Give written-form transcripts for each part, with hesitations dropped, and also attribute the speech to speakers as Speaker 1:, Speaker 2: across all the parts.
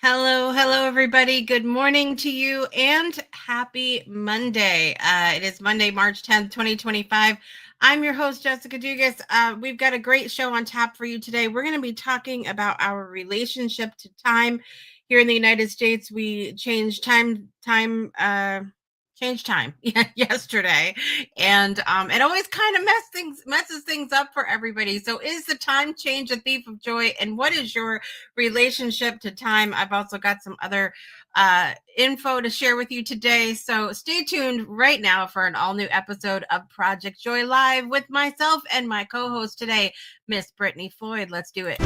Speaker 1: Hello, everybody. Good morning to you and happy Monday. It is Monday, March 10th, 2025. I'm your host, Jessica Dugas. We've got a great show on tap for you today. We're going to be talking about our relationship to time. Here in the United States, we changed time yesterday, and it always kind of messes things up for everybody. So is the time change a thief of joy, and what is your relationship to time? I've also got some other info to share with you today, so stay tuned right now for an all new episode of Project Joy Live with myself and my co-host today, Miss Brittany Floyd. Let's do it.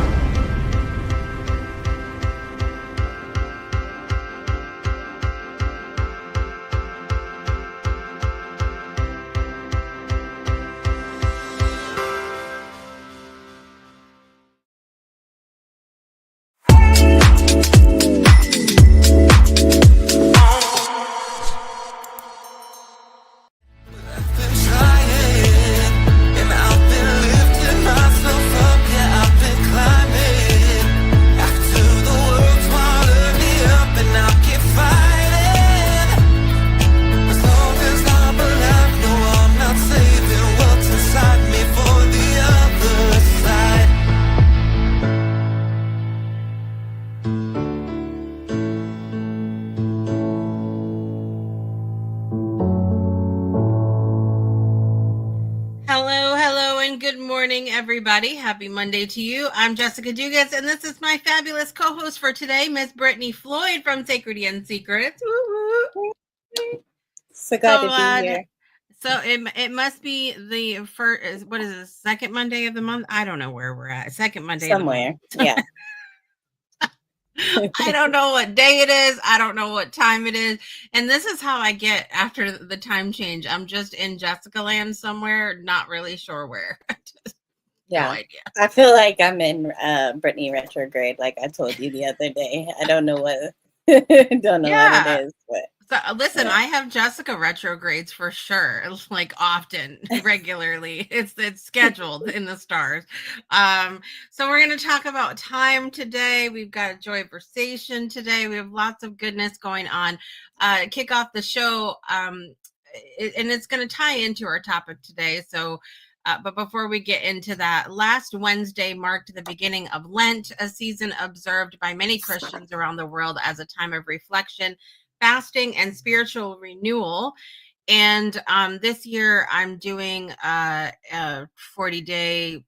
Speaker 1: Hello, and good morning, everybody. Happy Monday to you. I'm Jessica Dugas, and this is my fabulous co-host for today, Miss Brittany Floyd from Sacred and Secrets. Woo-woo.
Speaker 2: So glad to be here.
Speaker 1: So it must be the first. What is it? Second Monday of the month? I don't know where we're at. Second Monday
Speaker 2: somewhere.
Speaker 1: Of the month. Yeah. I don't know what day it is. I don't know what time it is. And this is how I get after the time change. I'm just in Jessica land somewhere, not really sure where.
Speaker 2: Yeah. No idea. I feel like I'm in Brittany retrograde, like I told you the other day. I don't know what what it is, but
Speaker 1: so listen, yeah. I have Jessica retrogrades for sure, like often, regularly. It's scheduled in the stars. So we're going to talk about time today. We've got a joyversation today. We have lots of goodness going on. Kick off the show, and it's going to tie into our topic today. So. But before we get into that, last Wednesday marked the beginning of Lent, a season observed by many Christians around the world as a time of reflection, fasting, and spiritual renewal. And this year I'm doing a 40-day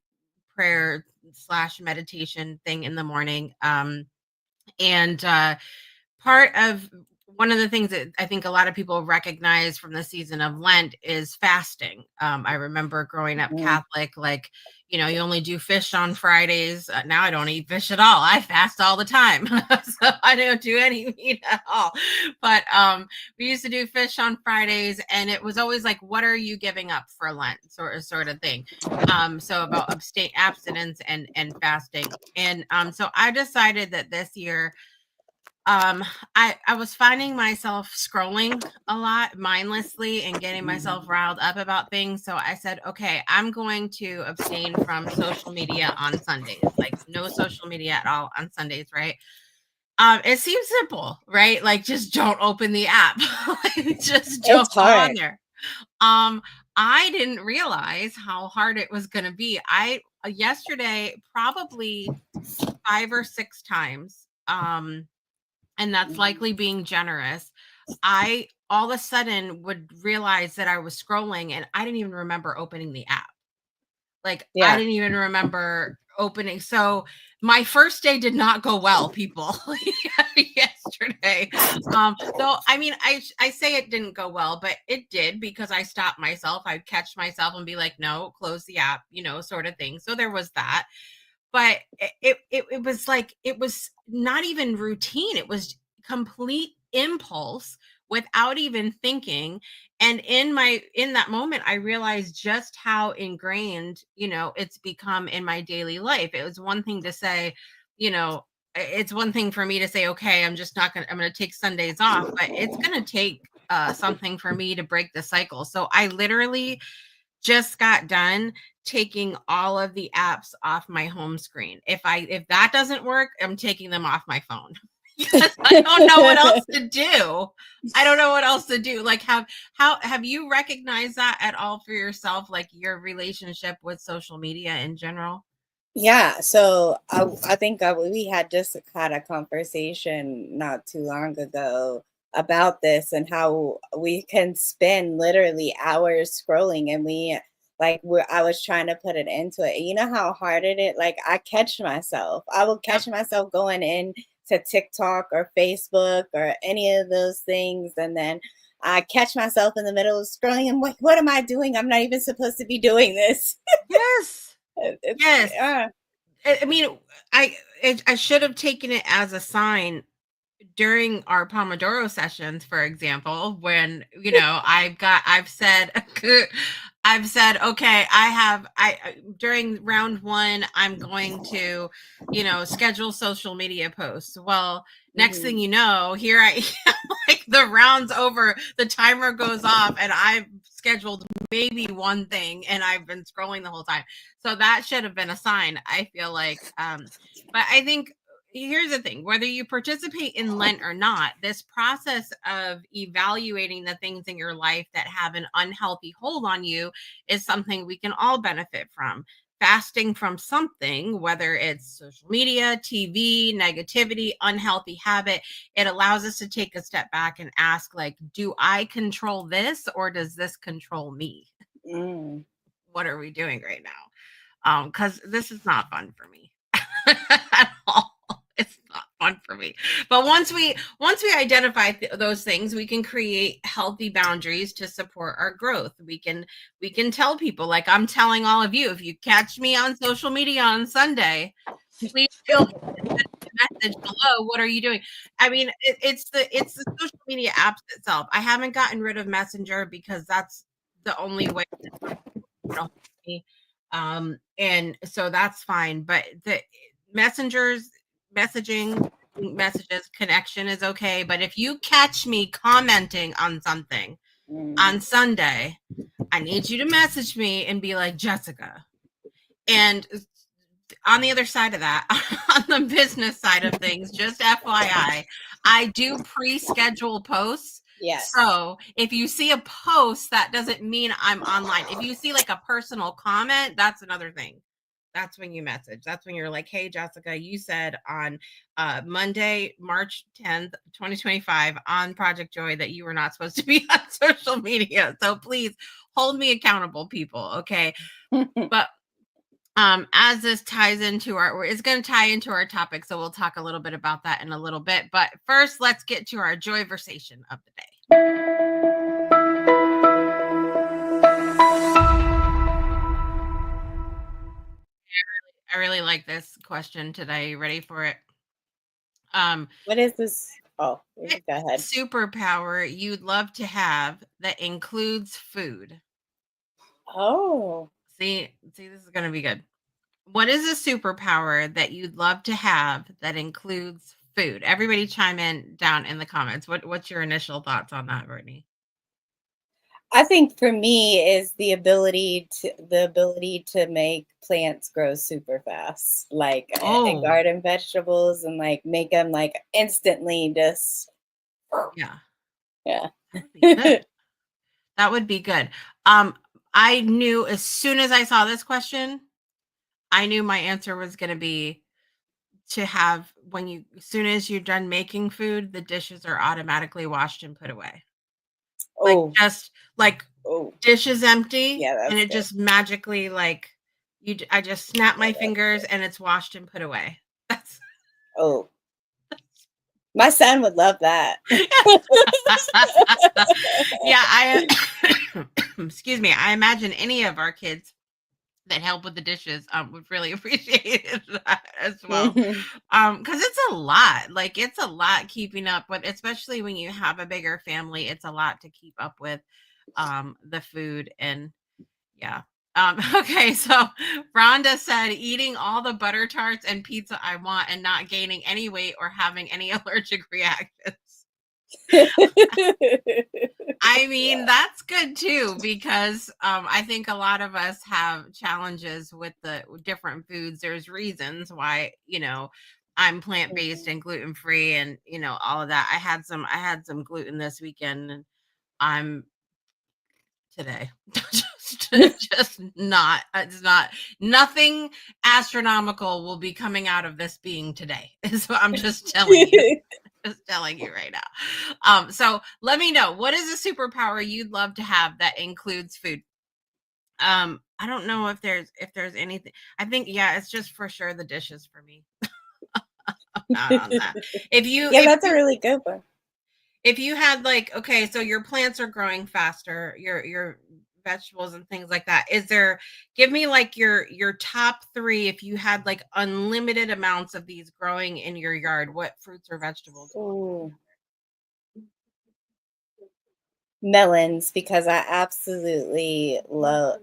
Speaker 1: prayer / meditation thing in the morning. And part of one of the things that I think a lot of people recognize from the season of Lent is fasting. I remember growing up Catholic, like, you know, you only do fish on Fridays. Now I don't eat fish at all. I fast all the time. So I don't do any meat at all. But we used to do fish on Fridays, and it was always like, what are you giving up for Lent? Sort of thing. So about abstinence and fasting. And so I decided that this year, I was finding myself scrolling a lot mindlessly and getting myself riled up about things. So I said, okay, I'm going to abstain from social media on Sundays, like no social media at all on Sundays, right? It seems simple, right? Like just don't open the app. Just don't go on there. I didn't realize how hard it was going to be. Yesterday, probably 5 or 6 times, and that's likely being generous, I all of a sudden would realize that I was scrolling and I didn't even remember opening the app. Like, I didn't even remember opening. So my first day did not go well, people, yesterday. So, I mean, I say it didn't go well, but it did, because I stopped myself. I'd catch myself and be like, no, close the app, you know, sort of thing. So there was that. But it was like, it was not even routine. It was complete impulse without even thinking. And in that moment, I realized just how ingrained, you know, it's become in my daily life. It was one thing to say, you know, it's one thing for me to say, okay, I'm going to take Sundays off, but it's going to take something for me to break the cycle. So I literally just got done taking all of the apps off my home screen. If that doesn't work, I'm taking them off my phone. Yes, I don't know what else to do. I don't know what else to do. Like, have you recognized that at all for yourself, like your relationship with social media in general?
Speaker 2: Yeah, so I think we had just had a conversation not too long ago about this and how we can spend literally hours scrolling, and I was trying to put it into it. You know how hard it is? Like I catch myself. I will
Speaker 1: Yep.
Speaker 2: catch myself going in to TikTok or Facebook or any of those things, and then I catch myself in the middle of scrolling. I'm like, what am I doing? I'm not even supposed to be doing this.
Speaker 1: Yes.
Speaker 2: It's
Speaker 1: Yes. I mean, I should have taken it as a sign during our Pomodoro sessions, for example, when, I've said, I've said, okay, during round one, I'm going to, schedule social media posts. Well, next thing
Speaker 2: Mhm.
Speaker 1: you know, here I am, like the round's over, the timer goes off, and I've scheduled maybe one thing, and I've been scrolling the whole time. So that should have been a sign, I feel like. But I think here's the thing, whether you participate in Lent or not, this process of evaluating the things in your life that have an unhealthy hold on you is something we can all benefit from. Fasting from something, whether it's social media, TV, negativity, unhealthy habit, it allows us to take a step back and ask, like, do I control this, or does this control me?
Speaker 2: Mm.
Speaker 1: What are we doing right now? Because this is not fun for me at all. It's not fun for me. But once we identify those things, we can create healthy boundaries to support our growth. We can tell people, like I'm telling all of you, if you catch me on social media on Sunday, please feel free to send me a message below. What are you doing? I mean, it's the social media apps itself. I haven't gotten rid of Messenger because that's the only way hold me. And so that's fine. But the messengers, messaging, messages, connection is okay. But if you catch me commenting on something
Speaker 2: Mm.
Speaker 1: on Sunday, I need you to message me and be like, Jessica. And on the other side of that, on the business side of things, just FYI, I do pre-schedule posts.
Speaker 2: Yes.
Speaker 1: So if you see a post, that doesn't mean I'm online. If you see like a personal comment, that's another thing. That's when you message. That's when you're like, hey, Jessica, you said on Monday, March 10th, 2025, on Project Joy that you were not supposed to be on social media. So please hold me accountable, people. Okay. But as this ties into it's going to tie into our topic, so we'll talk a little bit about that in a little bit. But first, let's get to our joyversation of the day. I really like this question today. You ready for it?
Speaker 2: What is this? Oh, go
Speaker 1: It's a
Speaker 2: ahead.
Speaker 1: superpower you'd love to have that includes food.
Speaker 2: Oh,
Speaker 1: See, this is going to be good. What is a superpower that you'd love to have that includes food? Everybody chime in down in the comments. What's your initial thoughts on that, Brittany?
Speaker 2: I think for me is the ability to make plants grow super fast, like
Speaker 1: Oh,
Speaker 2: garden vegetables, and like make them like instantly just
Speaker 1: yeah.
Speaker 2: yeah.
Speaker 1: That would be good. That would be good. Um, I knew as soon as I saw this question, I knew my answer was going to be to have as soon as you're done making food, the dishes are automatically washed and put away. Like
Speaker 2: Oh,
Speaker 1: just like
Speaker 2: oh,
Speaker 1: dishes empty,
Speaker 2: yeah,
Speaker 1: and
Speaker 2: that's
Speaker 1: it
Speaker 2: good.
Speaker 1: just magically I just snap
Speaker 2: Yeah,
Speaker 1: my
Speaker 2: that's
Speaker 1: fingers
Speaker 2: good.
Speaker 1: and it's washed and put away. That's
Speaker 2: Oh, my son would love that.
Speaker 1: yeah, excuse me. I imagine any of our kids that help with the dishes would really appreciate that as well.
Speaker 2: Mhm.
Speaker 1: Because it's a lot. Like it's a lot keeping up with, especially when you have a bigger family. It's a lot to keep up with the food. And yeah. Okay, so Rhonda said eating all the butter tarts and pizza I want and not gaining any weight or having any allergic reactions. I mean, that's good too, because I think a lot of us have challenges with the different foods. There's reasons why, I'm plant-based
Speaker 2: Mhm.
Speaker 1: and gluten-free and, all of that. I had some gluten this weekend, and I'm today. Just not it's not nothing astronomical will be coming out of this being today. Is what I'm just telling you. Just telling you right now. So let me know, what is a superpower you'd love to have that includes food? I don't know if there's anything. I think, yeah, it's just for sure the dishes for me. Not on that. If you
Speaker 2: Yeah,
Speaker 1: if
Speaker 2: that's a
Speaker 1: you
Speaker 2: really good one.
Speaker 1: if you had, like, okay, so your plants are growing faster, your vegetables and things like that. Is there Give me like your top 3 if you had like unlimited amounts of these growing in your yard, what fruits or vegetables would you
Speaker 2: Ooh, melons, because I absolutely love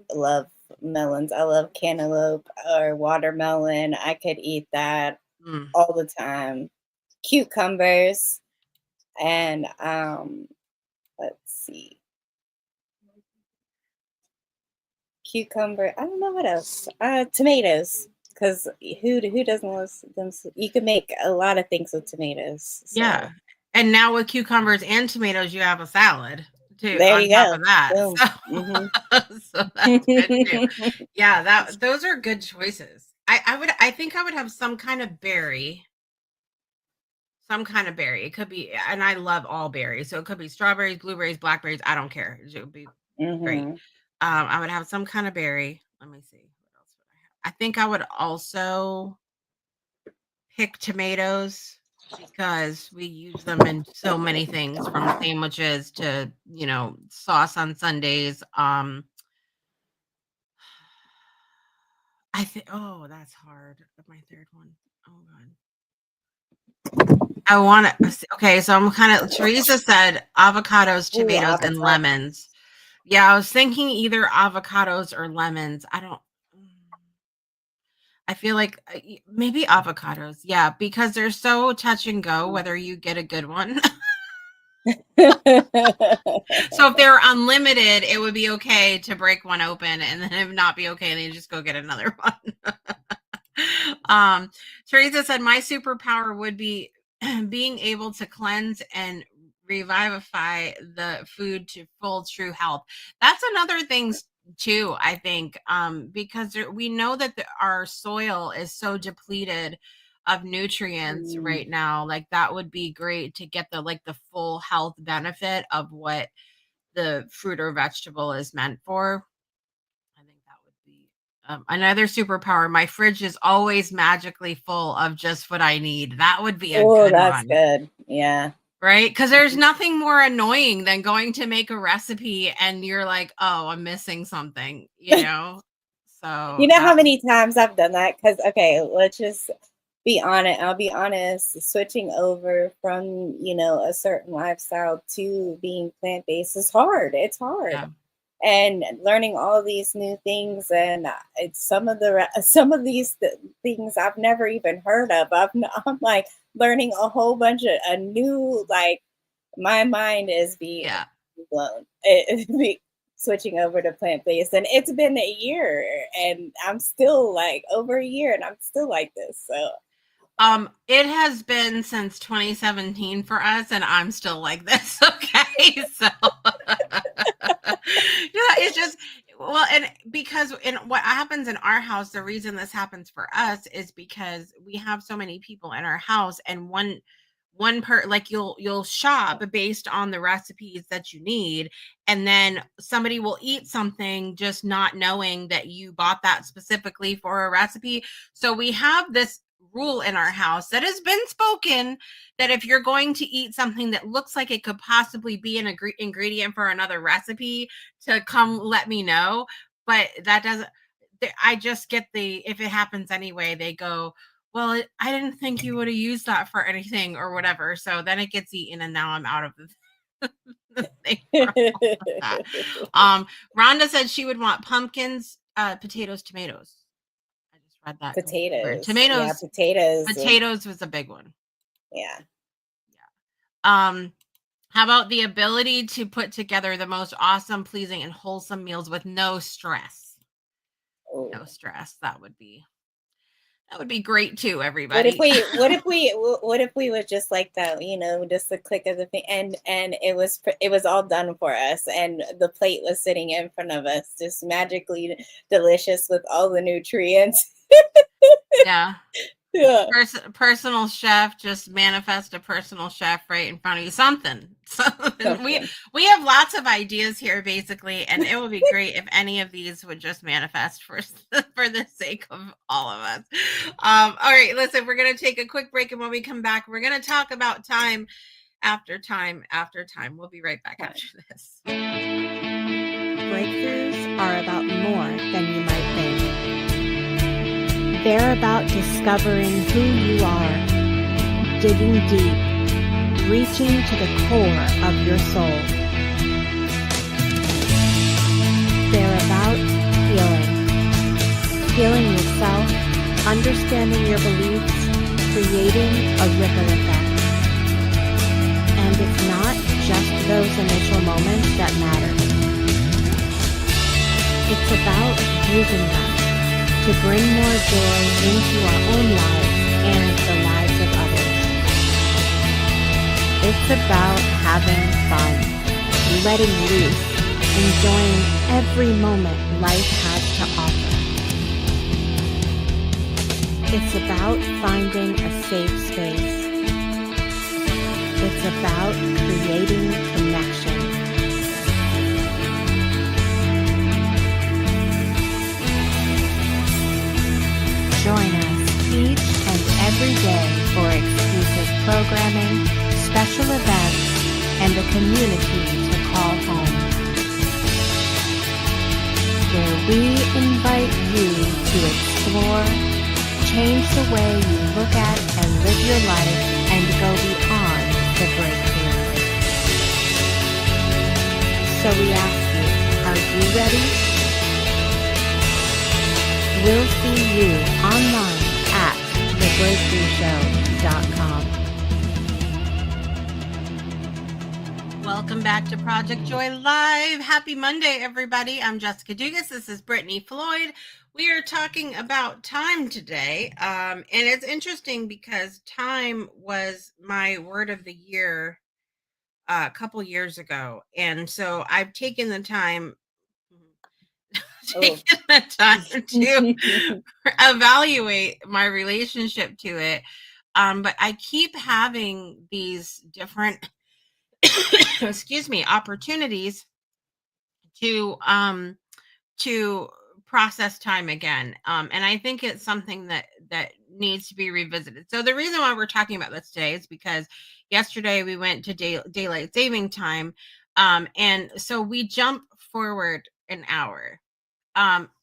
Speaker 2: melons. I love cantaloupe or watermelon. I could eat that
Speaker 1: have? Mm,
Speaker 2: all the time. Cucumbers and let's see. Cucumber. I don't know what else. Tomatoes, because who doesn't love them? You can make a lot of things with tomatoes.
Speaker 1: yeah.
Speaker 2: So
Speaker 1: And now with cucumbers and tomatoes, you have a salad too
Speaker 2: there
Speaker 1: on
Speaker 2: you
Speaker 1: top
Speaker 2: go.
Speaker 1: of that.
Speaker 2: Boom.
Speaker 1: So
Speaker 2: Hmm.
Speaker 1: so that's good too. Yeah, those are good choices. I think I would have some kind of berry. It could be, and I love all berries. So it could be strawberries, blueberries, blackberries. I don't care. It would be great.
Speaker 2: Hmm.
Speaker 1: I would have some kind of berry. Let me see. What else would I have? I think I would also pick tomatoes because we use them in so many things, from sandwiches to, sauce on Sundays. I think, oh, that's hard. My third one. Oh god. I want to. Okay, so I'm kind of. Teresa said avocados,
Speaker 2: Ooh,
Speaker 1: tomatoes, and
Speaker 2: avocado.
Speaker 1: lemons. Yeah, I was thinking either avocados or lemons. I don't. I feel like maybe avocados. Yeah, because they're so touch and go whether you get a good one. So if they were unlimited, it would be okay to break one open, and then if not be okay, then you just go get another one. um, Teresa said, my superpower would be being able to cleanse and revivify the food to full true health. That's another thing too, I think, because we know that our soil is so depleted of nutrients
Speaker 2: Mm.
Speaker 1: right now. Like, that would be great to get the full health benefit of what the fruit or vegetable is meant for. I think that would be another superpower. My fridge is always magically full of just what I need. That would be a
Speaker 2: Oh,
Speaker 1: good
Speaker 2: that's
Speaker 1: one,
Speaker 2: good. Yeah.
Speaker 1: right? Because there's nothing more annoying than going to make a recipe and you're like, oh, I'm missing something, you know?
Speaker 2: You
Speaker 1: So
Speaker 2: know how
Speaker 1: that would,
Speaker 2: many times I've done that? Because, okay, let's just be honest. I'll be honest. Switching over from, a certain lifestyle to being plant-based is hard. It's hard.
Speaker 1: yeah.
Speaker 2: And learning all these new things, and it's some of these things I've never even heard of. I'm like learning a whole bunch of a new, like, my mind is being
Speaker 1: Yeah.
Speaker 2: blown. Switching over to plant based, and it's been a year, and I'm still like over a year, and I'm still like this. So
Speaker 1: It has been since 2017 for us, and I'm still like this. Okay, so yeah, it's just, well, and because in what happens in our house, the reason this happens for us is because we have so many people in our house, and one per like you'll shop based on the recipes that you need, and then somebody will eat something just not knowing that you bought that specifically for a recipe. So we have this rule in our house that has been spoken, that if you're going to eat something that looks like it could possibly be an ingredient for another recipe, to come let me know. But that doesn't, I just get the, if it happens anyway, they go, well, I didn't think you would have used that for anything or whatever. So then it gets eaten, and now I'm out of the thing for that. Rhonda said she would want pumpkins, potatoes, tomatoes. I just read that completely weird.
Speaker 2: potatoes, yeah, potatoes,
Speaker 1: Potatoes was a big one.
Speaker 2: yeah.
Speaker 1: Yeah. How about the ability to put together the most awesome, pleasing, and wholesome meals with no stress?
Speaker 2: Ooh.
Speaker 1: No stress. That would be That would be great too,
Speaker 2: What if
Speaker 1: everybody.
Speaker 2: we were just like that, just the click of the thing, and it was all done for us, and the plate was sitting in front of us, just magically delicious with all the nutrients.
Speaker 1: Yeah.
Speaker 2: Yeah,
Speaker 1: Personal chef, just manifest a personal chef right in front of you. Something. Something. we
Speaker 2: something.
Speaker 1: we have lots of ideas here, basically, and it would be great if any of these would just manifest for for the sake of all of us. All right, listen, we're gonna take a quick break, and when we come back, we're gonna talk about time after time after time. We'll be right back after this.
Speaker 3: Breakthroughs are about more than you might think. They're about discovering who you are, digging deep, reaching to the core of your soul. They're about healing yourself, understanding your beliefs, creating a ripple effect. And it's not just those initial moments that matter. It's about using them to bring more joy into our own lives and the lives of others. It's about having fun, letting loose, enjoying every moment life has to offer. It's about finding a safe space. It's about creating connection. Join us each and every day for exclusive programming, special events, and a community to call home. Where we invite you to explore, change the way you look at and live your life, and go beyond the breakthrough. So we ask you, are you ready? We'll see you online at thebreakthroughshow.com.
Speaker 1: Welcome back to Project Joy Live. Happy Monday, everybody. I'm Jessica Dugas. This is Brittany Floyd. We are talking about time today. And it's interesting because time was my word of the year a couple years ago. And so I've taken the time to evaluate my relationship to it. But I keep having these different excuse me, opportunities to process time again. And I think it's something that needs to be revisited. So the reason why we're talking about this today is because yesterday we went to daylight saving time. And so we jump forward an hour.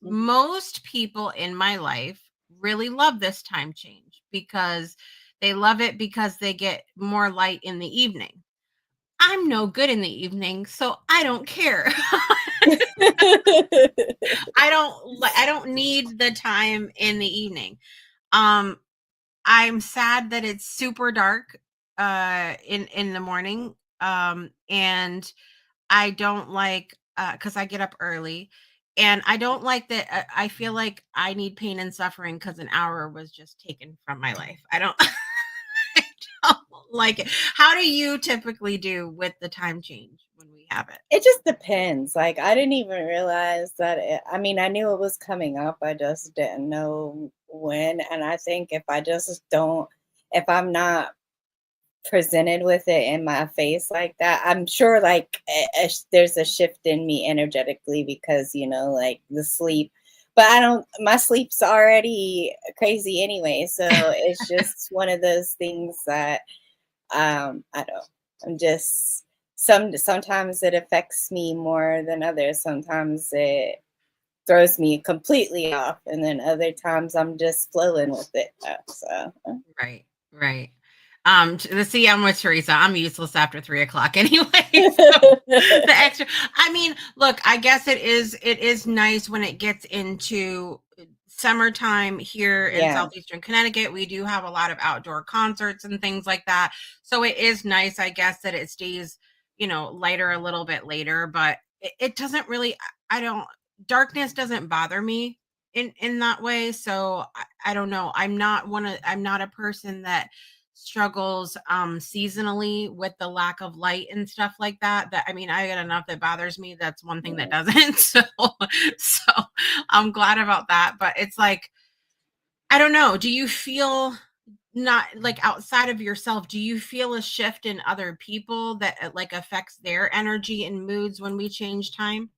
Speaker 1: Most people in my life really love this time change because they love it because they get more light in the evening. I'm no good in the evening, so I don't care. I don't need the time in the evening. I'm sad that it's super dark in the morning. And I don't like cuz I get up early, and I don't like that I feel like I need pain and suffering cuz an hour was just taken from my life. I don't I don't like it. How do you typically do with the time change when we have it?
Speaker 2: It just depends. Like, I didn't even realize that I mean, I knew it was coming up. I just didn't know when. And I think if I'm not presented with it in my face like that, I'm sure like there's a shift in me energetically because, like the sleep. But my sleep's already crazy anyway. So it's just one of those things that I don't, I'm just, sometimes it affects me more than others. Sometimes it throws me completely off. And then other times I'm just flowing with it. So.
Speaker 1: Right. See, I'm with Teresa. I'm useless after 3 o'clock anyway. So the extra, I mean, look, I guess it is nice when it gets into summertime here in southeastern Connecticut. We do have a lot of outdoor concerts and things like that. So it is nice, I guess, that it stays, lighter a little bit later, but it doesn't really, darkness doesn't bother me in that way. So I don't know. I'm not a person that struggles seasonally with the lack of light and stuff like that. That I mean, I got enough that bothers me. That's one thing that doesn't. So I'm glad about that. But it's like, I don't know. Do you feel, not like outside of yourself, do you feel a shift in other people that like affects their energy and moods when we change time?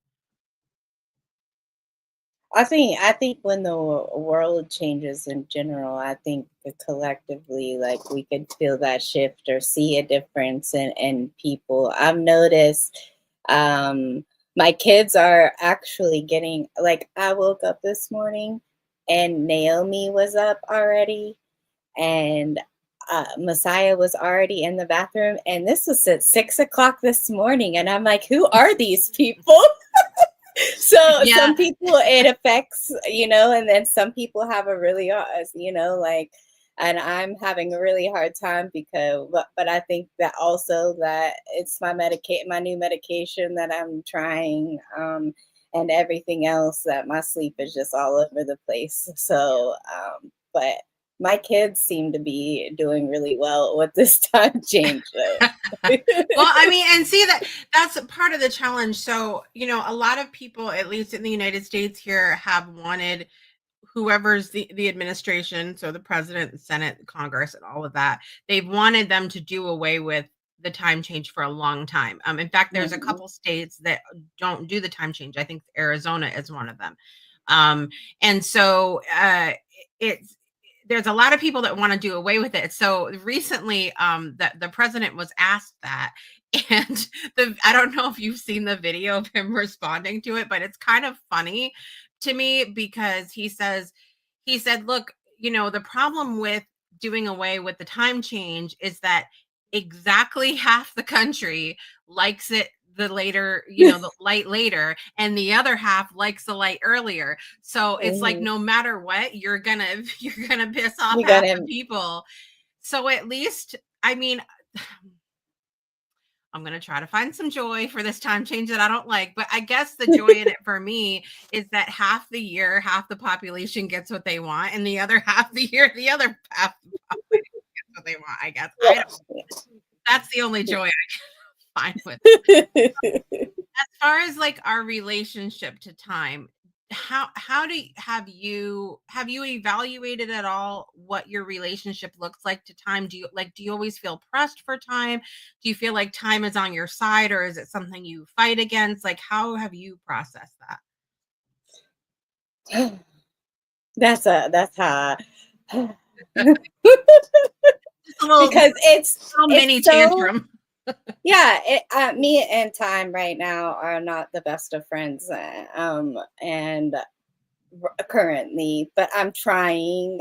Speaker 2: I think when the world changes in general, I think that collectively, like we could feel that shift or see a difference in people. I've noticed um my kids are actually getting, like, I woke up this morning and Naomi was up already, and Messiah was already in the bathroom, and this was at 6 o'clock this morning, and I'm like, who are these people? So
Speaker 1: Yeah.
Speaker 2: some people it affects, and then some people have a really, like, and I'm having a really hard time because, but I think that also that it's my new medication that I'm trying, and everything else, that my sleep is just all over the place. So, but my kids seem to be doing really well with this time change. Though.
Speaker 1: Well, I mean, and see that's part of the challenge. So, a lot of people, at least in the United States here, have wanted whoever's the administration, so the president, Senate, Congress, and all of that, they've wanted them to do away with the time change for a long time. In fact, there's a
Speaker 2: Mhm.
Speaker 1: couple states that don't do the time change. I think Arizona is one of them. Um, and so it's there's a lot of people that want to do away with it. So recently, the president was asked that, and I don't know if you've seen the video of him responding to it, but it's kind of funny to me because he said, look, the problem with doing away with the time change is that exactly half the country likes it the later, the light later, and the other half likes the light earlier. So it's like
Speaker 2: Mhm.
Speaker 1: no matter what, you're gonna you're gonna piss off
Speaker 2: You got
Speaker 1: half the
Speaker 2: him.
Speaker 1: people. So at least, I mean, I'm going to try to find some joy for this time change that I don't like. But I guess the joy in it for me is that half the year, half the population gets what they want, and the other half the year, the other half the population gets what they want. I guess I don't. That's the only joy I find with it. As far as like our relationship to time, how have you evaluated at all what your relationship looks like to time? Do you always feel pressed for time? Do you feel like time is on your side, or is it something you fight against? Like, how have you processed that?
Speaker 2: That's how
Speaker 1: Just a little,
Speaker 2: because
Speaker 1: little
Speaker 2: it's
Speaker 1: mini
Speaker 2: so,
Speaker 1: tantrum.
Speaker 2: yeah, me and time right now are not the best of friends, and currently, but I'm trying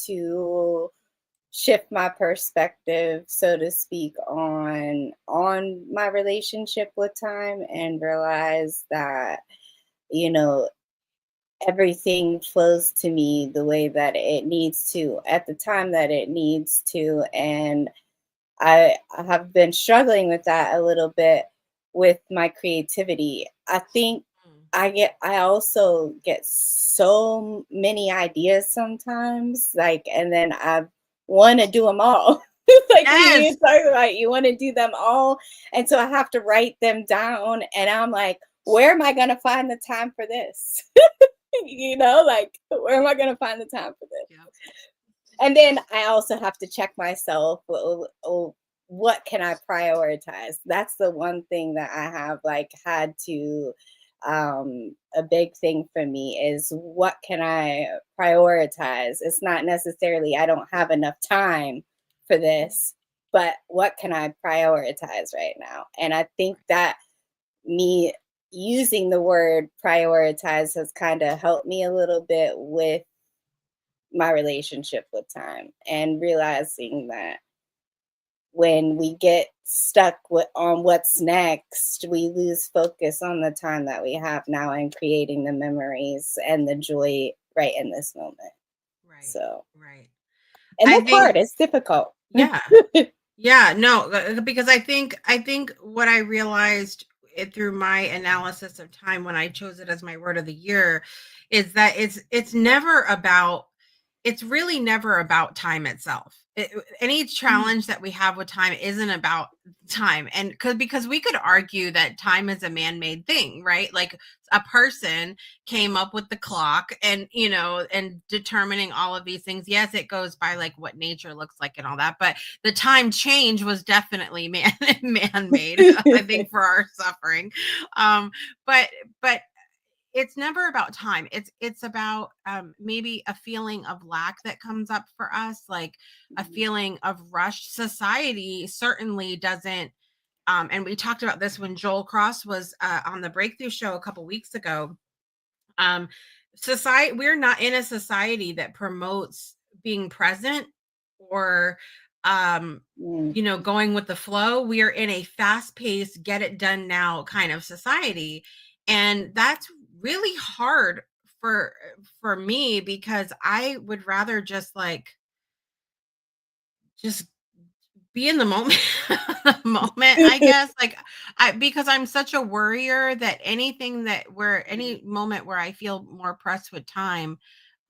Speaker 2: to shift my perspective, so to speak, on my relationship with time, and realize that, you know everything flows to me the way that it needs to at the time that it needs to. And I have been struggling with that a little bit with my creativity. I think
Speaker 1: Mm.
Speaker 2: I also get so many ideas sometimes, like, and then I want to do them all. Like
Speaker 1: Yes.
Speaker 2: you talk about, you want to do them all, and so I have to write them down, and I'm like, where am I going to find the time for this? Like, where am I going to find the time for this?
Speaker 1: Yep.
Speaker 2: And then I also have to check myself. What can I prioritize? That's the one thing that I have, like, had to, a big thing for me is, what can I prioritize? It's not necessarily I don't have enough time for this, but what can I prioritize right now? And I think that me using the word prioritize has kind of helped me a little bit with my relationship with time, and realizing that when we get stuck on what's next, we lose focus on the time that we have now, and creating the memories and the joy right in this moment.
Speaker 1: Right.
Speaker 2: So,
Speaker 1: Right.
Speaker 2: and
Speaker 1: I
Speaker 2: that's hard,
Speaker 1: think,
Speaker 2: it's difficult.
Speaker 1: yeah. Yeah, no, because I think what I realized through my analysis of time when I chose it as my word of the year, is that it's never about, it's really never about time itself. Any challenge that we have with time isn't about time. And because we could argue that time is a man-made thing, right? Like a person came up with the clock and, and determining all of these things. Yes, it goes by like what nature looks like and all that, but the time change was definitely man-made, I think, for our suffering. But but it's never about time. It's about maybe a feeling of lack that comes up for us, like a feeling of rushed. Society certainly doesn't. And we talked about this when Joel Cross was on the Breakthrough Show a couple weeks ago. Um, Society, we're not in a society that promotes being present or going with the flow. We are in a fast-paced, get it done now kind of society, and that's really hard for me, because I would rather just be in the moment. The moment, I guess, like, because I'm such a worrier that any moment where I feel more pressed with time,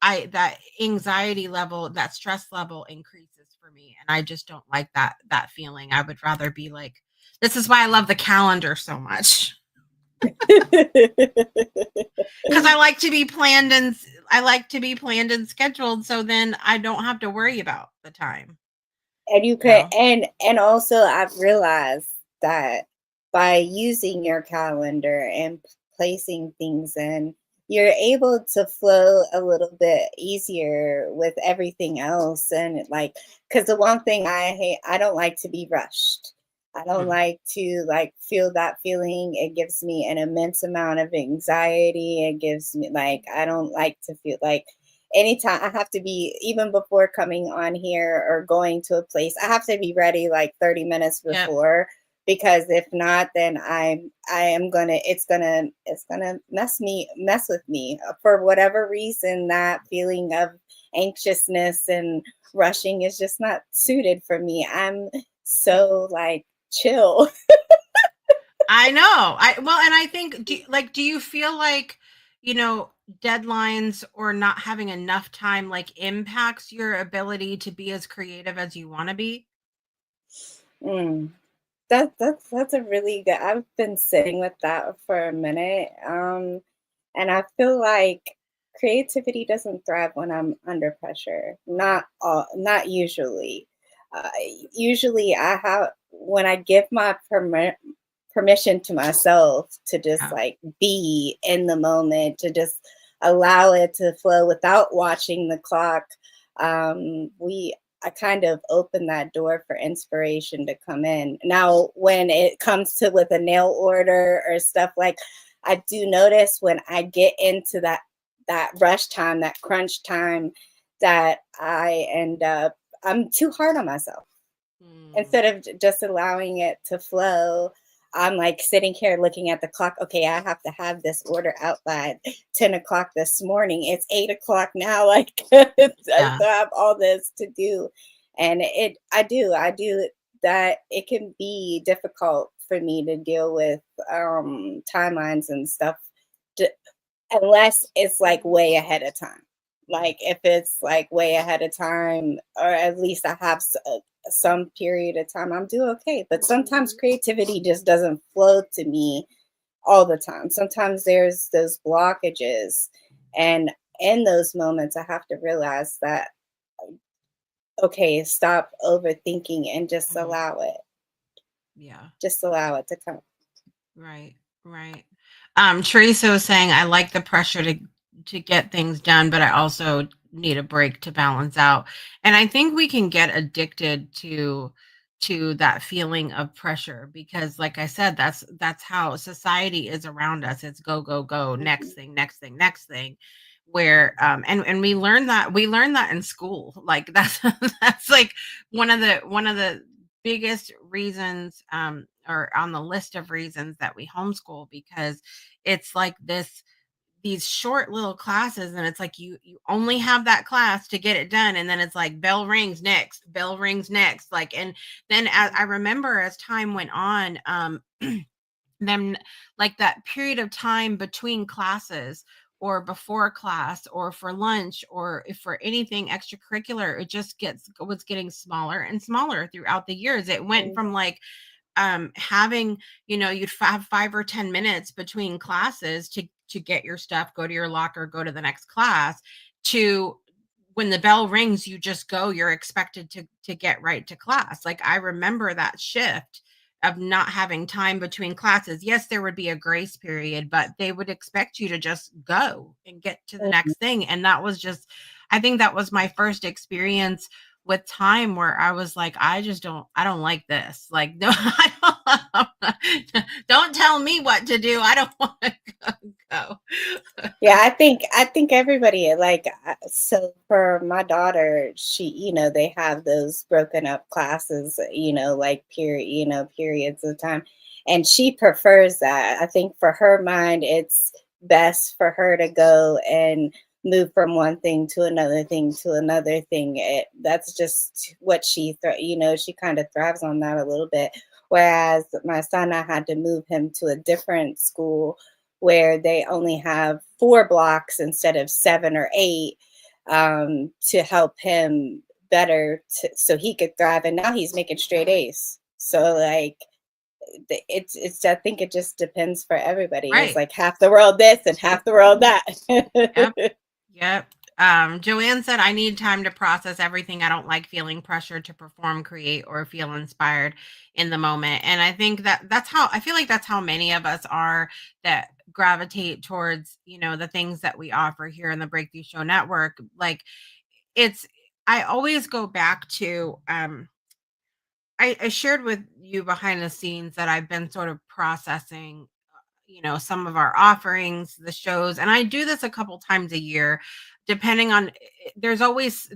Speaker 1: that anxiety level, that stress level increases for me, and I just don't like that feeling. I would rather be like, this is why I love the calendar so much. Because I like to be planned and scheduled, so then I don't have to worry about the time.
Speaker 2: And you could, and also I've realized that by using your calendar and placing things in, you're able to flow a little bit easier with everything else. And like, because the one thing I hate, I don't like to be rushed. I don't like to like feel that feeling. It gives me an immense amount of anxiety. It gives me like, I don't like to feel like, anytime I have to be, even before coming on here or going to a place, I have to be ready like 30 minutes before, because if not, then I am gonna, it's gonna mess with me for whatever reason. That feeling of anxiousness and rushing is just not suited for me. I'm so like chill.
Speaker 1: I know. And I think, do you feel like, deadlines or not having enough time like impacts your ability to be as creative as you want to be?
Speaker 2: Mm. That's a really good. I've been sitting with that for a minute, and I feel like creativity doesn't thrive when I'm under pressure. Not usually. Uh, Usually, I have, when I give my permission to myself to just
Speaker 1: Yeah.
Speaker 2: like be in the moment, to just allow it to flow without watching the clock. We I kind of open that door for inspiration to come in. Now, when it comes to with a nail order or stuff, like, I do notice when I get into that rush time, that crunch time, that I end up, I'm too hard on myself.
Speaker 1: Mm.
Speaker 2: Instead of just allowing it to flow, I'm like sitting here looking at the clock. Okay, I have to have this order out by 10 o'clock this morning. It's 8 o'clock now. Like, I
Speaker 1: Yeah.
Speaker 2: still have all this to do. And I do that. It can be difficult for me to deal with timelines and stuff, d- unless it's like way ahead of time. Like, if it's like way ahead of time, or at least I have some period of time, I'm doing okay. But sometimes creativity just doesn't flow to me all the time. Sometimes there's those blockages. And in those moments, I have to realize that, okay, stop overthinking and just
Speaker 1: Mhm.
Speaker 2: allow it.
Speaker 1: Yeah.
Speaker 2: Just allow it to come.
Speaker 1: Right. Right. Teresa was saying, I like the pressure to get things done, but I also need a break to balance out. And I think we can get addicted to that feeling of pressure, because like I said, that's how society is around us. It's go, go, go, next
Speaker 2: Mhm.
Speaker 1: thing, next thing, next thing. Where and we learn that in school. Like that's that's like one of the biggest reasons, or on the list of reasons that we homeschool, because it's like these short little classes, and it's like you only have that class to get it done, and then it's like bell rings next, like. And then I remember as time went on, them, like that period of time between classes or before class or for lunch or if for anything extracurricular, it just was getting smaller and smaller throughout the years. It went
Speaker 2: Mhm.
Speaker 1: from like having, you'd have 5 or 10 minutes between classes to get your stuff, go to your locker, go to the next class, to when the bell rings, you just go, you're expected to get right to class. Like I remember that shift of not having time between classes. Yes, there would be a grace period, but they would expect you to just go and get to the
Speaker 2: Mhm.
Speaker 1: next thing. And that was just, I think that was my first experience with time where I was like, I don't like this. Like, no, don't tell me what to do. I don't want to go.
Speaker 2: Yeah, I think everybody like so for my daughter, she, they have those broken up classes, like periods of time, and she prefers that. I think for her mind, it's best for her to go and move from one thing to another thing to another thing. That's just what she kind of thrives on that a little bit. Whereas my son, I had to move him to a different school where they only have 4 blocks instead of 7 or 8, to help him better so he could thrive. And now he's making straight A's. So like it's I think it just depends for everybody. It's
Speaker 1: Right.
Speaker 2: like half the world this and half the world that.
Speaker 1: Yep. Yep. Joanne said, I need time to process everything. I don't like feeling pressured to perform, create, or feel inspired in the moment. And I think that's how I feel like that's how many of us are that gravitate towards, the things that we offer here in the Breakthrough Show Network. Like it's, I always go back to, I shared with you behind the scenes that I've been sort of processing, some of our offerings, the shows, and I do this a couple times a year depending on, there's always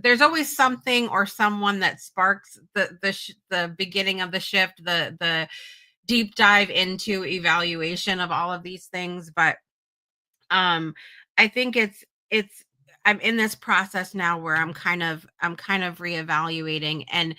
Speaker 1: something or someone that sparks the beginning of the shift, the deep dive into evaluation of all of these things. But I think it's I'm in this process now where I'm kind of reevaluating. And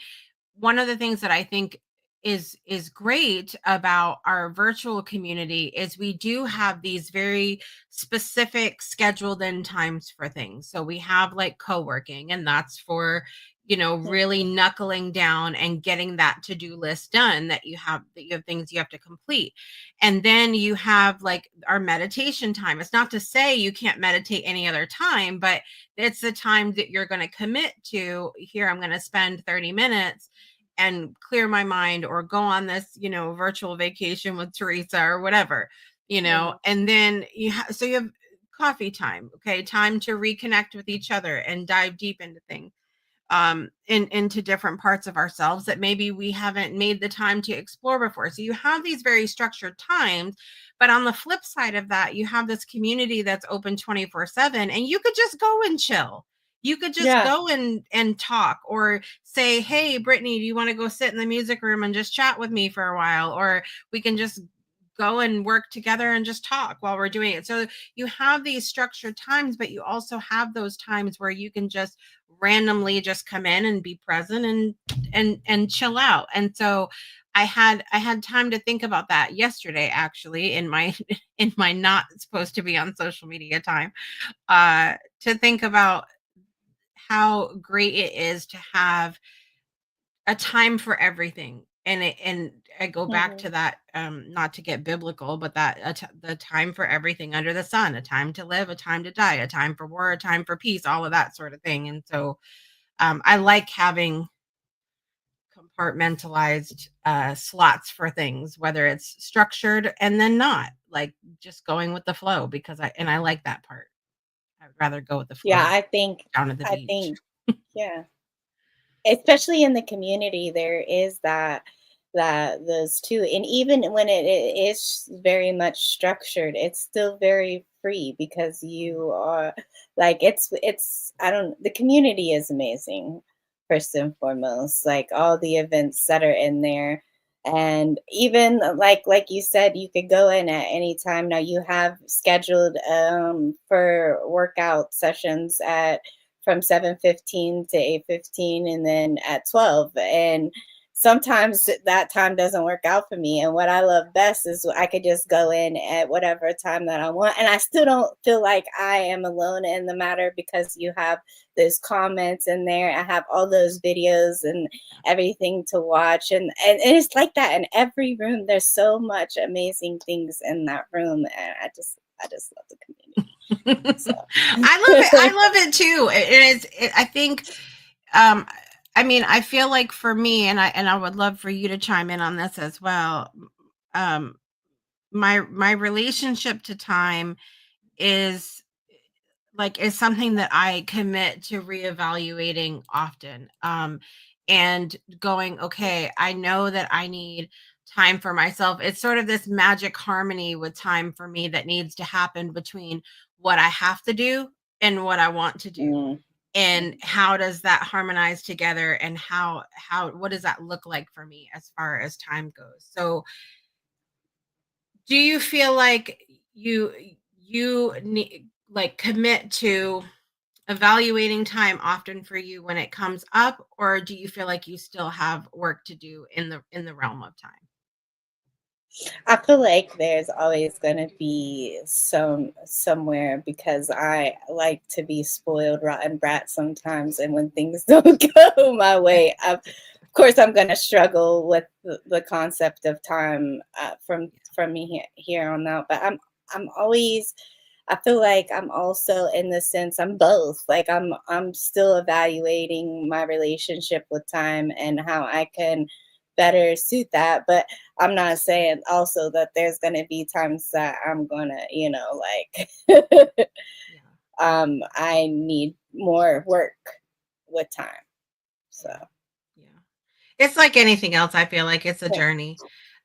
Speaker 1: one of the things that I think is great about our virtual community is we do have these very specific scheduled in times for things. So we have like co-working, and that's for, really knuckling down and getting that to-do list done, that you have things you have to complete. And then you have like our meditation time. It's not to say you can't meditate any other time, but it's the time that you're going to commit to. Here, I'm going to spend 30 minutes and clear my mind, or go on this, virtual vacation with Teresa or whatever,
Speaker 2: Mhm.
Speaker 1: and then you have coffee time, okay, time to reconnect with each other and dive deep into things, into different parts of ourselves that maybe we haven't made the time to explore before. So you have these very structured times, but on the flip side of that, you have this community that's open 24/7, and you could just go and chill. You could just
Speaker 2: Yeah.
Speaker 1: go and talk, or say, "Hey, Brittany, do you want to go sit in the music room and just chat with me for a while?" Or we can just go and work together and just talk while we're doing it. So you have these structured times, but you also have those times where you can just randomly just come in and be present and chill out. And so I had time to think about that yesterday, actually, in my in my not supposed to be on social media time, to think about how great it is to have a time for everything. And I go back
Speaker 2: Mhm.
Speaker 1: to that, not to get biblical, but that the time for everything under the sun, a time to live, a time to die, a time for war, a time for peace, all of that sort of thing. And so I like having compartmentalized slots for things, whether it's structured and then not, like just going with the flow, because I like that part. I'd rather go with the
Speaker 2: Yeah,
Speaker 1: flow down at the
Speaker 2: I
Speaker 1: beach.
Speaker 2: think yeah. Especially in the community, there is that those two, and even when it is very much structured, it's still very free because you are like it's I don't the community is amazing first and foremost, like all the events that are in there. And even like you said, you could go in at any time. Now you have scheduled for workout sessions at from 7:15 to 8:15, and then at 12. And sometimes that time doesn't work out for me. And what I love best is I could just go in at whatever time that I want. And I still don't feel like I am alone in the matter, because you have those comments in there. I have all those videos and everything to watch. And it's like that in every room. There's so much amazing things in that room. And I just love the community. So.
Speaker 1: I love it too. I think, I mean, I feel like for me, and I would love for you to chime in on this as well. My relationship to time is something that I commit to reevaluating often. And going, okay, I know that I need time for myself. It's sort of this magic harmony with time for me that needs to happen between what I have to do and what I want to do.
Speaker 2: Mm.
Speaker 1: And how does that harmonize together, and what does that look like for me as far as time goes? So do you feel like you need, like, commit to evaluating time often for you when it comes up, or do you feel like you still have work to do in the realm of time?
Speaker 2: I feel like there's always going to be somewhere, because I like to be spoiled rotten brat sometimes, and when things don't go my way, of course I'm going to struggle with the concept of time from me here on out. But I'm always, I feel like I'm also, in the sense, I'm both. Like I'm still evaluating my relationship with time and how I can better suit that. But I'm not saying also that there's going to be times that I'm going to, like, I need more work with time. So,
Speaker 1: yeah, it's like anything else. I feel like it's a journey.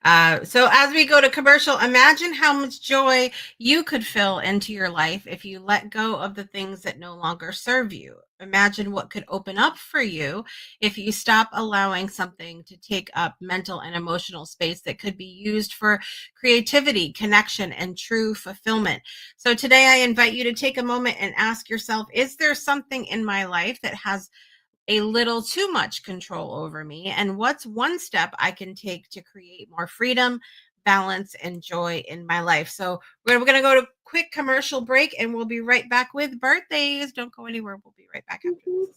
Speaker 1: So as we go to commercial, imagine how much joy you could fill into your life if you let go of the things that no longer serve you. Imagine what could open up for you if you stop allowing something to take up mental and emotional space that could be used for creativity, connection, and true fulfillment. So today I invite you to take a moment and ask yourself, is there something in my life that has a little too much control over me? And what's one step I can take to create more freedom, balance, and joy in my life? So we're going to go to a quick commercial break, and we'll be right back with birthdays. Don't go anywhere. We'll be right back after this.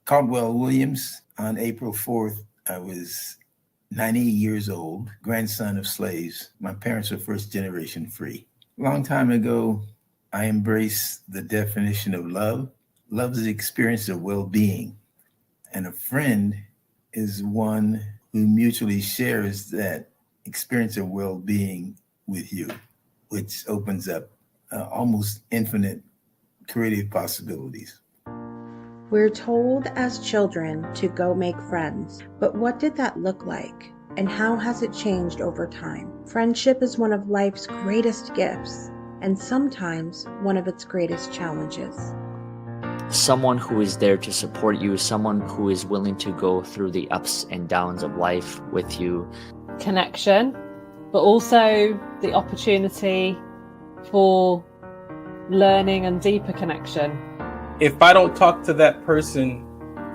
Speaker 4: Caldwell Williams. On April 4th, I was 90 years old, grandson of slaves. My parents are first generation free. A long time ago, I embraced the definition of love. Love is the experience of well-being, and a friend is one who mutually shares that experience of well-being with you, which opens up almost infinite creative possibilities.
Speaker 3: We're told as children to go make friends, but what did that look like? And how has it changed over time? Friendship is one of life's greatest gifts, and sometimes one of its greatest challenges.
Speaker 5: Someone who is there to support you, someone who is willing to go through the ups and downs of life with you.
Speaker 6: Connection, but also the opportunity for learning and deeper connection.
Speaker 7: If I don't talk to that person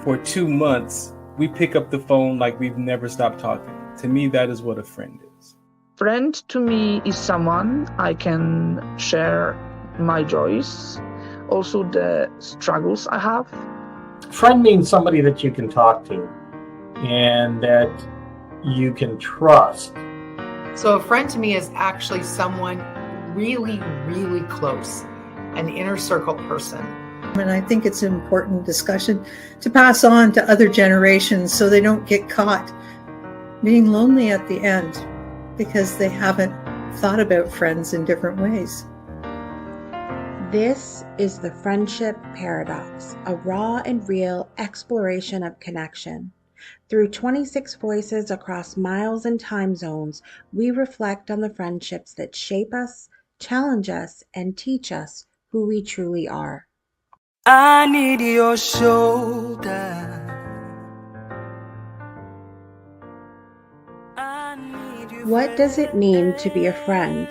Speaker 7: for 2 months, we pick up the phone like we've never stopped talking. To me, that is what a friend is.
Speaker 8: Friend to me is someone I can share my joys, also the struggles I have.
Speaker 9: Friend means somebody that you can talk to and that you can trust.
Speaker 10: So a friend to me is actually someone really, really close, an inner circle person.
Speaker 11: And I think it's an important discussion to pass on to other generations so they don't get caught being lonely at the end because they haven't thought about friends in different ways.
Speaker 3: This is the Friendship Paradox, a raw and real exploration of connection. Through 26 voices across miles and time zones, we reflect on the friendships that shape us, challenge us, and teach us who we truly are.
Speaker 12: I need your shoulder.
Speaker 3: What does it mean to be a friend?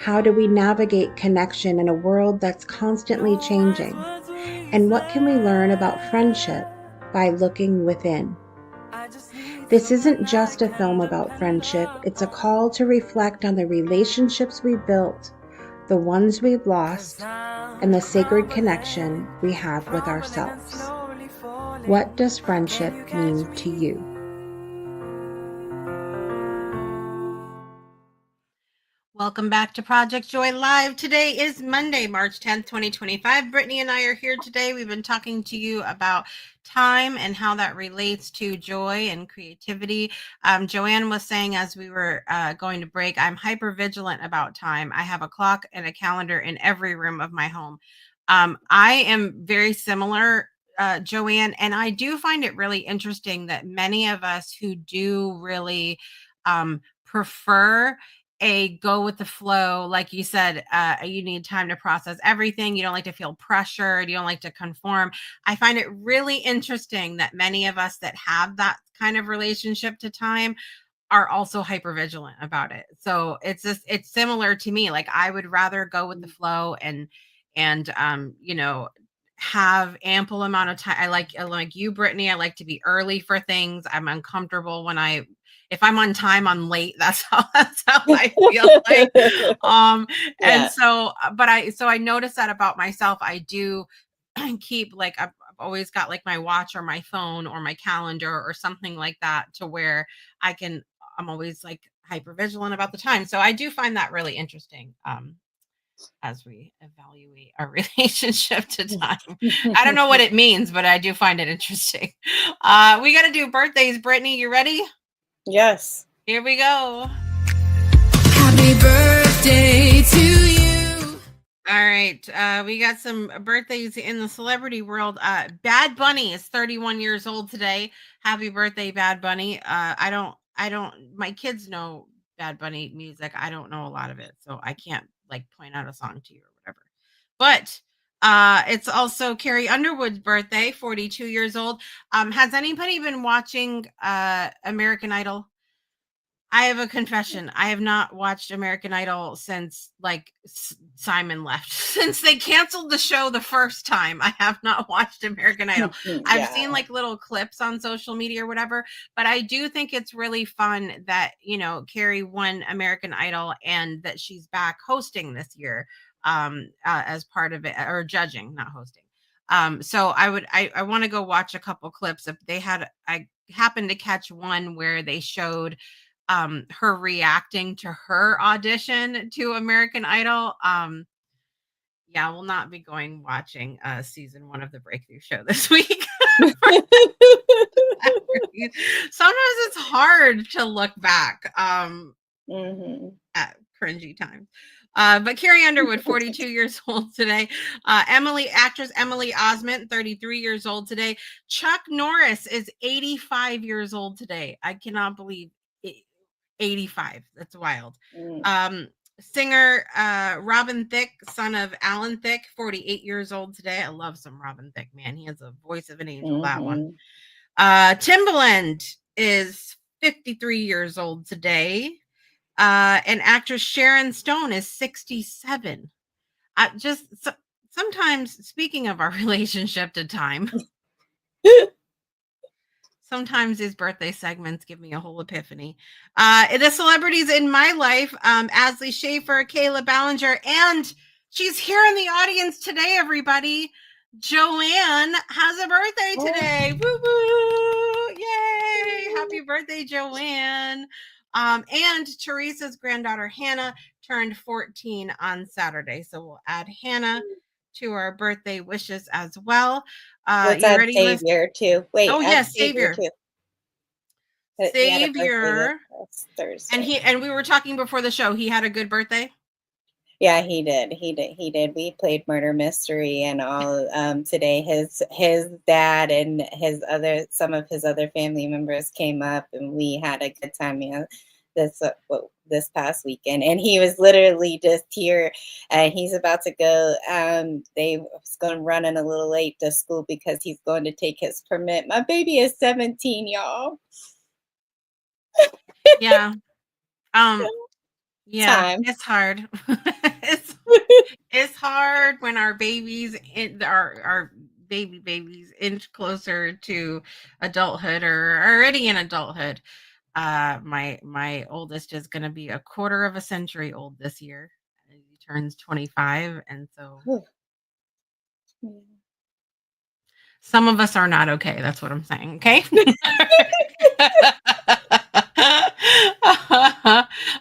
Speaker 3: How do we navigate connection in a world that's constantly changing? And what can we learn about friendship by looking within? This isn't just a film about friendship, it's a call to reflect on the relationships we've built, the ones we've lost, and the sacred connection we have with ourselves. What does friendship mean to you?
Speaker 1: Welcome back to Project Joy Live. Today is Monday, March 10th, 2025. Brittany and I are here today. We've been talking to you about time and how that relates to joy and creativity. Joanne was saying as we were going to break, I'm hyper vigilant about time. I have a clock and a calendar in every room of my home. I am very similar, Joanne, and I do find it really interesting that many of us who do really prefer a go with the flow, like you said, you need time to process everything. You don't like to feel pressured. You don't like to conform. I find it really interesting that many of us that have that kind of relationship to time are also hypervigilant about it. So it's similar to me. Like I would rather go with the flow and have ample amount of time. I like you, Brittany. I like to be early for things. I'm uncomfortable if I'm on time, I'm late. That's how I feel like. And so I noticed that about myself. I do keep I've always got like my watch or my phone or my calendar or something like that to where I'm always like hyper vigilant about the time. So I do find that really interesting. As we evaluate our relationship to time. I don't know what it means, but I do find it interesting. We got to do birthdays. Brittany, you ready?
Speaker 2: Yes.
Speaker 1: Here we go.
Speaker 13: Happy birthday to you.
Speaker 1: All right. We got some birthdays in the celebrity world. Bad Bunny is 31 years old today. Happy birthday, Bad Bunny. My kids know Bad Bunny music. I don't know a lot of it, so I can't point out a song to you or whatever. But it's also Carrie Underwood's birthday, 42 years old. Has anybody been watching American Idol? I have a confession. I have not watched American Idol since Simon left. Since they canceled the show the first time, I have not watched American Idol. I've seen little clips on social media or whatever, but I do think it's really fun that, Carrie won American Idol and that she's back hosting this year as part of it, or judging, not hosting. So I want to go watch a couple clips. I happened to catch one where they showed her reacting to her audition to American Idol. I will not be watching season 1 of the Breakthrough Show this week. Sometimes it's hard to look back at cringy times. But Carrie Underwood, 42 years old today. Actress Emily Osment, 33 years old today. Chuck Norris is 85 years old today. I cannot believe it. 85. That's wild. Singer Robin Thicke, son of Alan Thicke, 48 years old today. I love some Robin Thicke, man. He has a voice of an angel, that one. Timbaland is 53 years old today. And actress Sharon Stone is 67. Sometimes, speaking of our relationship to time, sometimes these birthday segments give me a whole epiphany. The celebrities in my life, Asley Schaefer, Kayla Ballinger, and she's here in the audience today, everybody. Joanne has a birthday today. Woo woo! Yay! Happy birthday, Joanne. And Teresa's granddaughter, Hannah, turned 14 on Saturday. So we'll add Hannah to our birthday wishes as well.
Speaker 2: Let's add Xavier too. Wait.
Speaker 1: Oh yes, Xavier.
Speaker 2: Xavier. Thursday.
Speaker 1: And we were talking before the show. He had a good birthday.
Speaker 2: Yeah, he did. We played Murder Mystery and all today. His dad and some of his other family members came up, and we had a good time. This past weekend, and he was literally just here, and he's about to go. They was going running a little late to school because he's going to take his permit. My baby is 17, y'all.
Speaker 1: Yeah. Yeah,
Speaker 2: time.
Speaker 1: it's hard. it's it's hard when our our babies inch closer to adulthood or already in adulthood. My oldest is going to be a quarter of a century old this year. He turns 25, and so some of us are not okay. That's what I'm saying. Okay.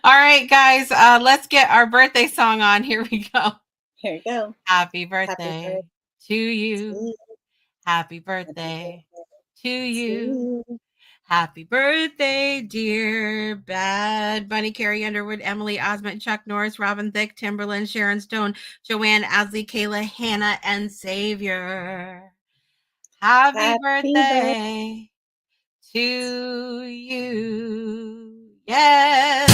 Speaker 1: All right, guys. Let's get our birthday song on. Here we go.
Speaker 2: Here we go.
Speaker 1: Happy
Speaker 2: Happy birthday
Speaker 1: birthday to
Speaker 2: to
Speaker 1: you.
Speaker 2: you.
Speaker 1: Happy
Speaker 2: Happy
Speaker 1: birthday to
Speaker 2: birthday to
Speaker 1: you.
Speaker 2: you.
Speaker 1: Happy birthday, dear Bad Bunny, Carrie Underwood, Emily Osment, Chuck Norris, Robin Thicke, Timberland, Sharon Stone, Joanne, Asley, Kayla, Hannah, and Savior. Happy
Speaker 2: Happy birthday.
Speaker 1: birthday to you. Yes.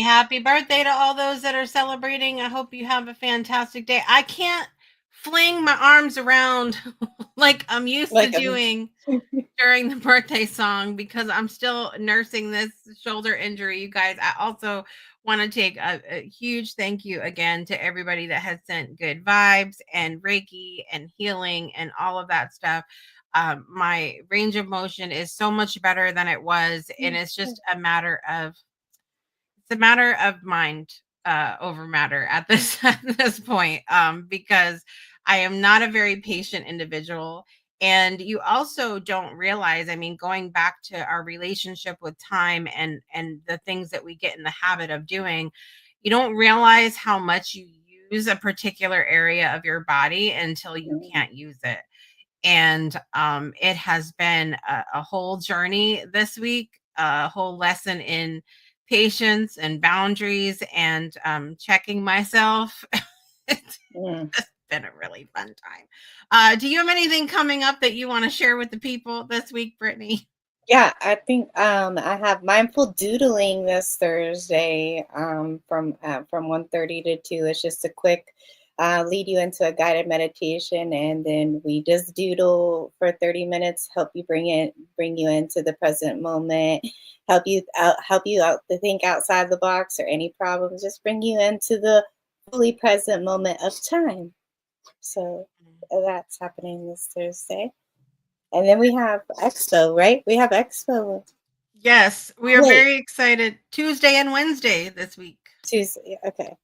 Speaker 1: Happy birthday to all those that are celebrating. I hope you have a fantastic day. I can't fling my arms around like I'm used to doing during the birthday song because I'm still nursing this shoulder injury, you guys. I also want to take a huge thank you again to everybody that has sent good vibes and Reiki and healing and all of that stuff. My range of motion is so much better than it was, and it's just a matter of mind over matter at this at this point, because I am not a very patient individual. And you also don't realize, I mean, going back to our relationship with time and the things that we get in the habit of doing, you don't realize how much you use a particular area of your body until you can't use it. And it has been a whole journey this week, a whole lesson in patience and boundaries and checking myself. It's been a really fun time. Do you have anything coming up that you want to share with the people this week, Brittany?
Speaker 2: Yeah, I think I have mindful doodling this Thursday from 1:30 to 2. It's just a quick lead you into a guided meditation, and then we just doodle for 30 minutes, help you bring you into the present moment, help you out to think outside the box or any problems, just bring you into the fully present moment of time. So that's happening this Thursday. And then we have Expo, right? We have Expo.
Speaker 1: Yes, we are very excited. Tuesday and Wednesday this week.
Speaker 2: Tuesday, okay.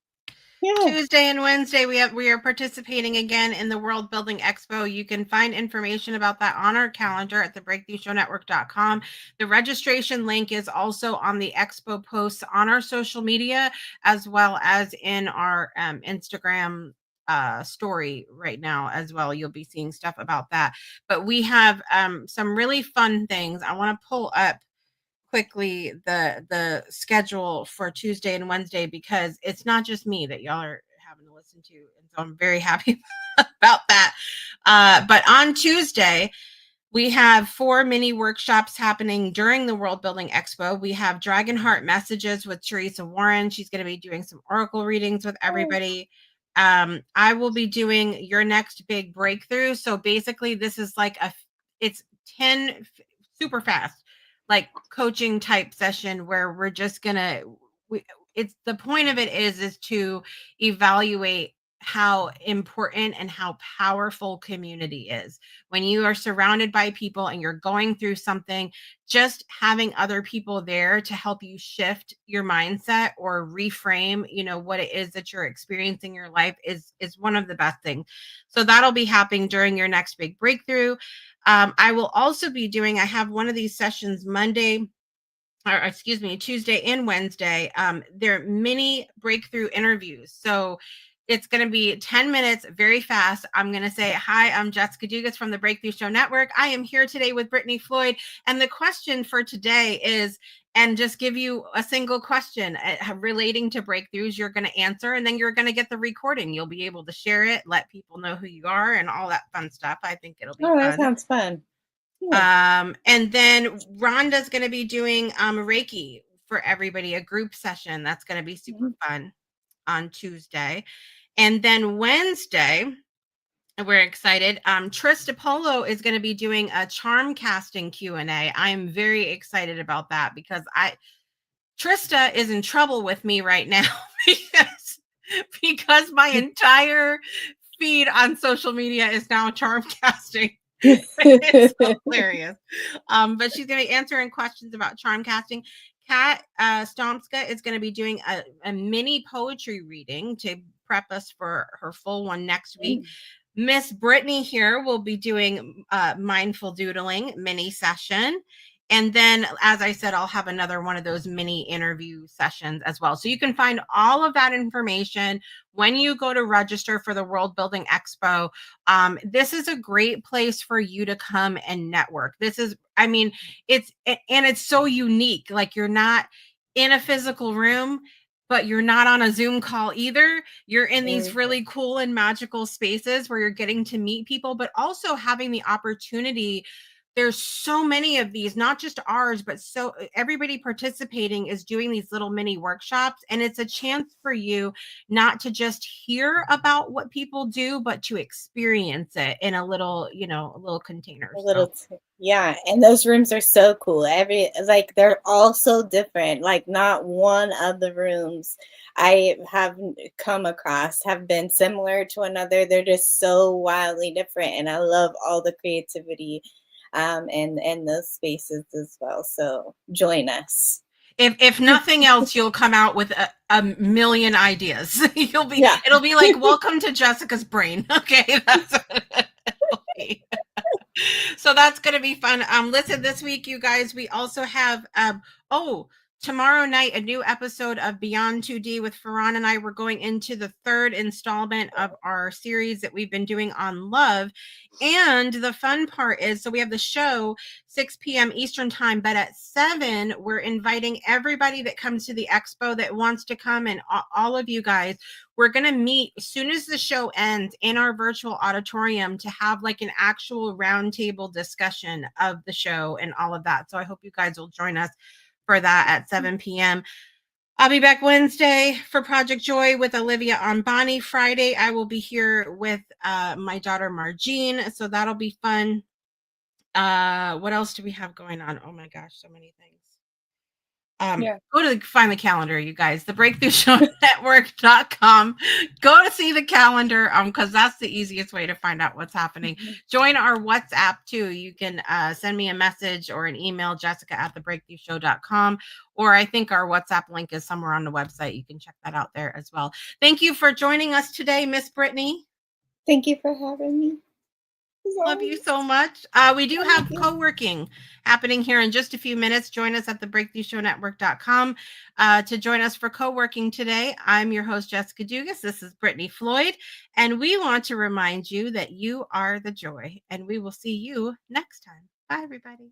Speaker 2: Yeah.
Speaker 1: Tuesday and Wednesday, we are participating again in the World Building Expo. You can find information about that on our calendar at thebreakthroughshownetwork.com. The registration link is also on the Expo posts on our social media, as well as in our Instagram story right now as well. You'll be seeing stuff about that. But we have some really fun things. I want to pull up quickly the schedule for Tuesday and Wednesday because it's not just me that y'all are having to listen to, and so I'm very happy about that. But on Tuesday, we have 4 mini workshops happening during the World Building Expo. We have Dragon Heart Messages with Teresa Warren. She's going to be doing some oracle readings with everybody. I will be doing Your Next Big Breakthrough. So basically, this is like it's 10 super fast, like coaching type session where we're just gonna. It's the point of it is to evaluate how important and how powerful community is. When you are surrounded by people and you're going through something, just having other people there to help you shift your mindset or reframe, what it is that you're experiencing in your life is one of the best things. So that'll be happening during Your Next Big Breakthrough. I will also be I have one of these sessions Tuesday and Wednesday. They're mini breakthrough interviews. So it's going to be 10 minutes, very fast. I'm going to say, hi, I'm Jessica Dugas from the Breakthrough Show Network. I am here today with Brittany Floyd. And the question for today is, and just give you a single question relating to breakthroughs you're going to answer, and then you're going to get the recording. You'll be able to share it, let people know who you are, and all that fun stuff. I think it'll be fun.
Speaker 2: That sounds fun.
Speaker 1: And then Rhonda's going to be doing Reiki for everybody, a group session. That's going to be super fun on Tuesday. And then Wednesday, we're excited. Trista Polo is going to be doing a charm casting Q&A. I'm very excited about that because Trista is in trouble with me right now because my entire feed on social media is now charm casting. It's hilarious. But she's going to be answering questions about charm casting. Kat Stomska is going to be doing a mini poetry reading to prep us for her full one next week. Miss Brittany here will be doing mindful doodling mini session. And then, as I said, I'll have another one of those mini interview sessions as well. So you can find all of that information when you go to register for the World Building Expo. This is a great place for you to come and network. This is, I mean, it's so unique. Like, you're not in a physical room, but you're not on a Zoom call either. You're in these really cool and magical spaces where you're getting to meet people, but also having the opportunity. There's so many of these, not just ours, but so everybody participating is doing these little mini workshops. And it's a chance for you not to just hear about what people do, but to experience it in a little, a little container.
Speaker 2: Yeah. And those rooms are so cool. They're all so different. Like, not one of the rooms I have come across have been similar to another. They're just so wildly different. And I love all the creativity and those spaces as well. So join us.
Speaker 1: If nothing else, you'll come out with a million ideas. It'll be like, welcome to Jessica's brain. Okay. That's so that's going to be fun. Listen, this week, you guys, we also have, tomorrow night, a new episode of Beyond 2D with Farhan and I. We're going into the third installment of our series that we've been doing on love. And the fun part is, so we have the show 6 p.m. Eastern time, but at 7, we're inviting everybody that comes to the expo that wants to come, and all of you guys. We're going to meet as soon as the show ends in our virtual auditorium to have like an actual roundtable discussion of the show and all of that. So I hope you guys will join us for that at 7 p.m. I'll be back Wednesday for Project Joy with Olivia Ambani. Friday, I will be here with my daughter Margine. So that'll be fun. What else do we have going on? Oh my gosh, so many things. Go to find the calendar, you guys, thebreakthroughshownetwork.com. Go to see the calendar, because that's the easiest way to find out what's happening. Join our WhatsApp too. You can send me a message or an email, jessica@thebreakthroughshow.com, or I think our WhatsApp link is somewhere on the website. You can check that out there as well. Thank you for joining us today, Miss Brittany.
Speaker 2: Thank you for having me.
Speaker 1: Love you so much. We do have co-working happening here in just a few minutes. Join us at thebreakthroughshownetwork.com to join us for co-working today. I'm your host, Jessica Dugas. This is Brittany Floyd, and we want to remind you that you are the joy, and we will see you next time. Bye, everybody.